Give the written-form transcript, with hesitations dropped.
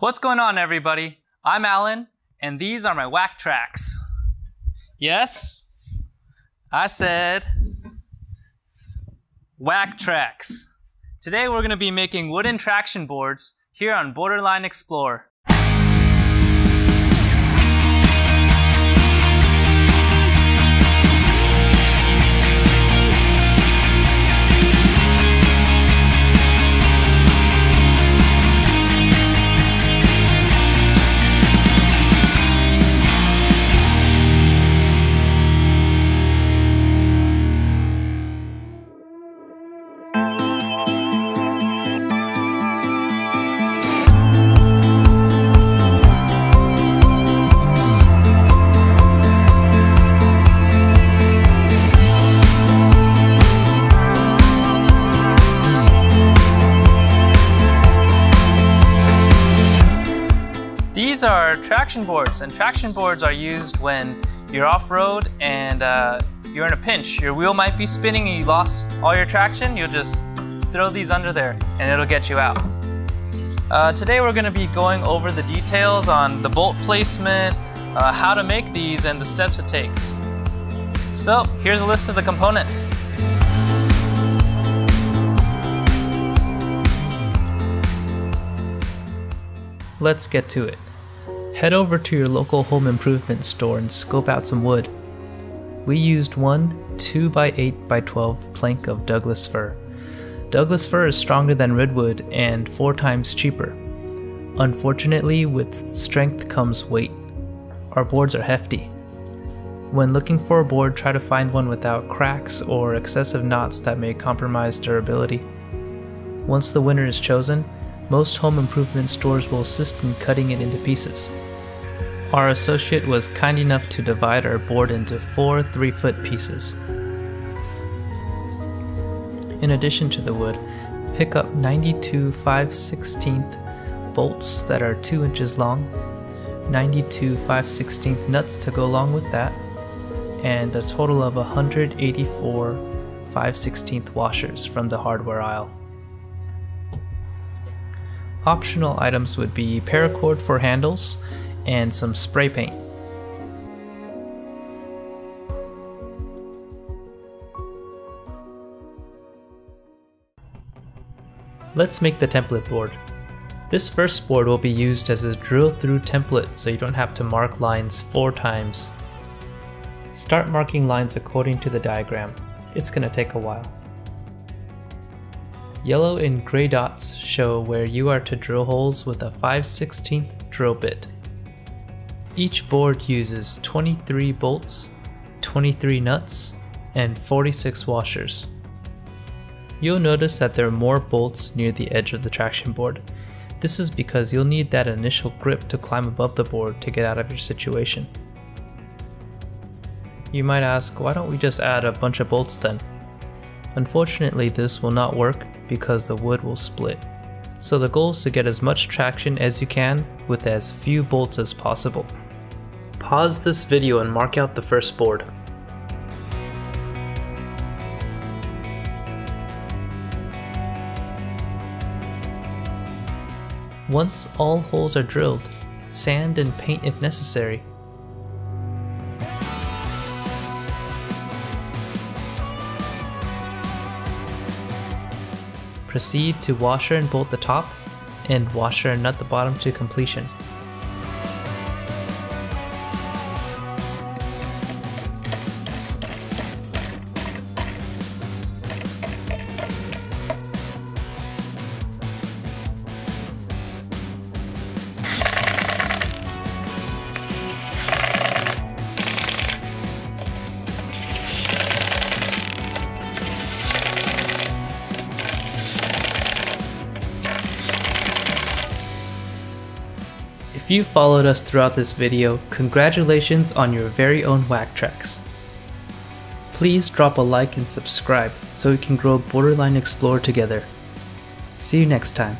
What's going on, everybody? I'm Alan, and these are my WhackTrax. Yes, I said WhackTrax. Today we're going to be making wooden traction boards here on Borderline Explorer. These are traction boards, and traction boards are used when you're off-road and you're in a pinch. Your wheel might be spinning and you lost all your traction. You'll just throw these under there and it'll get you out. Today we're going to be going over the details on the bolt placement, how to make these, and the steps it takes. So here's a list of the components. Let's get to it. Head over to your local home improvement store and scope out some wood. We used one 2x8x12 plank of Douglas fir. Douglas fir is stronger than redwood and 4 times cheaper. Unfortunately, with strength comes weight. Our boards are hefty. When looking for a board, try to find one without cracks or excessive knots that may compromise durability. Once the winner is chosen, most home improvement stores will assist in cutting it into pieces. Our associate was kind enough to divide our board into 4 3-foot pieces. In addition to the wood, pick up 92 5/16 bolts that are 2 inches long, 92 5/16 nuts to go along with that, and a total of 184 5/16 washers from the hardware aisle. Optional items would be paracord for handles and some spray paint. Let's make the template board. This first board will be used as a drill through template, so you don't have to mark lines 4 times. Start marking lines according to the diagram. It's going to take a while. Yellow and gray dots show where you are to drill holes with a 5/16 drill bit. Each board uses 23 bolts, 23 nuts, and 46 washers. You'll notice that there are more bolts near the edge of the traction board. This is because you'll need that initial grip to climb above the board to get out of your situation. You might ask, why don't we just add a bunch of bolts then? Unfortunately, this will not work because the wood will split. So the goal is to get as much traction as you can with as few bolts as possible. Pause this video and mark out the first board. Once all holes are drilled, sand and paint if necessary. Proceed to washer and bolt the top, and washer and nut the bottom to completion. If you followed us throughout this video, congratulations on your very own WhackTrax. Please drop a like and subscribe so we can grow Borderline Explorer together. See you next time.